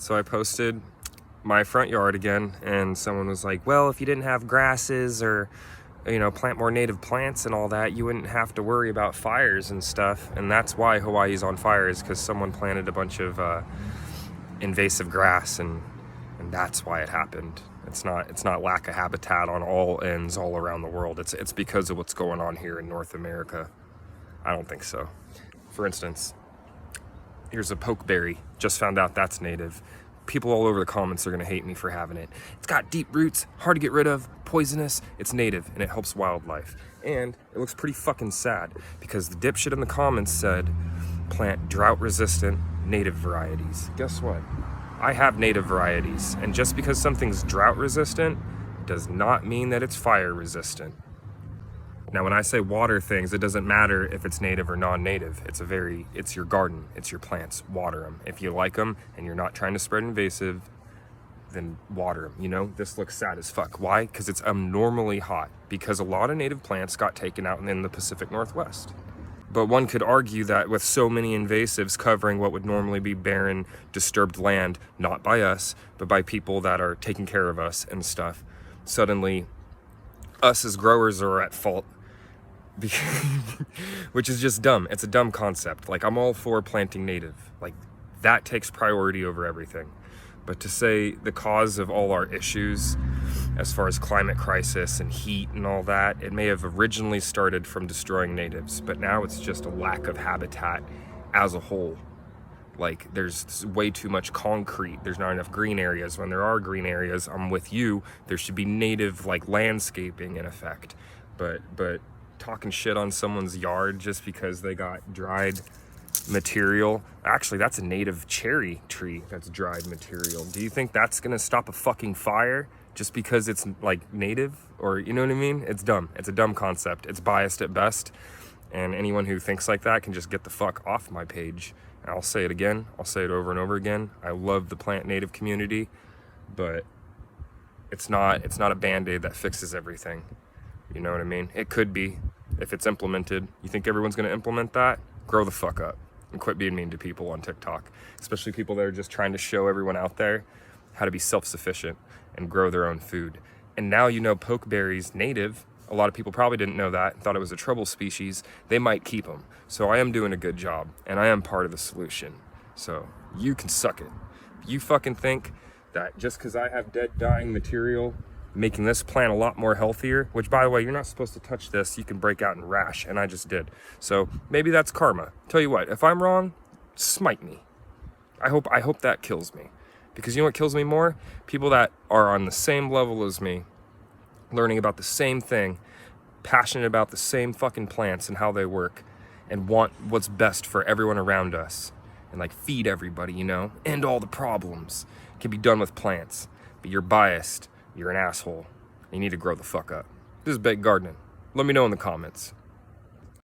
So I posted my front yard again, and someone was like, well, if you didn't have grasses or, you know, plant more native plants and all that, you wouldn't have to worry about fires and stuff. And that's why Hawaii's on fire, is because someone planted a bunch of invasive grass, and that's why it happened. It's not lack of habitat on all ends all around the world. It's because of what's going on here in North America. I don't think so. For instance, here's a pokeberry. Just found out that's native. People all over the comments are gonna hate me for having it. It's got deep roots, hard to get rid of, poisonous, it's native, and it helps wildlife. And it looks pretty fucking sad, because the dipshit in the comments said, plant drought-resistant native varieties. Guess what? I have native varieties, and just because something's drought-resistant does not mean that it's fire-resistant. Now, when I say water things, it doesn't matter if it's native or non-native. It's your garden, it's your plants, water them. If you like them and you're not trying to spread invasive, then water them, you know? This looks sad as fuck. Why? Because it's abnormally hot, because a lot of native plants got taken out in the Pacific Northwest. But one could argue that with so many invasives covering what would normally be barren, disturbed land, not by us, but by people that are taking care of us and stuff, suddenly us as growers are at fault. Which is just dumb. It's a dumb concept. Like, I'm all for planting native. Like, that takes priority over everything. But to say the cause of all our issues, as far as climate crisis and heat and all that, it may have originally started from destroying natives, but now it's just a lack of habitat as a whole. Like, there's way too much concrete. There's not enough green areas. When there are green areas, I'm with you. There should be native, like, landscaping in effect. But talking shit on someone's yard just because they got dried material. Actually, that's a native cherry tree that's dried material. Do you think that's gonna stop a fucking fire just because it's like native? Or, you know what I mean? It's dumb. It's a dumb concept. It's biased at best. And anyone who thinks like that can just get the fuck off my page. And I'll say it again. I'll say it over and over again. I love the plant native community, but it's not a band-aid that fixes everything. You know what I mean? It could be, if it's implemented. You think everyone's gonna implement that? Grow the fuck up and quit being mean to people on TikTok, especially people that are just trying to show everyone out there how to be self-sufficient and grow their own food. And now you know pokeberries native. A lot of people probably didn't know that, thought it was a trouble species. They might keep them. So I am doing a good job, and I am part of the solution. So you can suck it. If you fucking think that just because I have dead, dying material making this plant a lot more healthier, which, by the way, you're not supposed to touch this. You can break out in rash, and I just did. So maybe that's karma. Tell you what, if I'm wrong, smite me. I hope that kills me. Because you know what kills me more? People that are on the same level as me, learning about the same thing, passionate about the same fucking plants and how they work, and want what's best for everyone around us, and like feed everybody, you know? End all the problems. Can be done with plants. But you're biased. You're an asshole. You need to grow the fuck up. This is Baked Gardening. Let me know in the comments.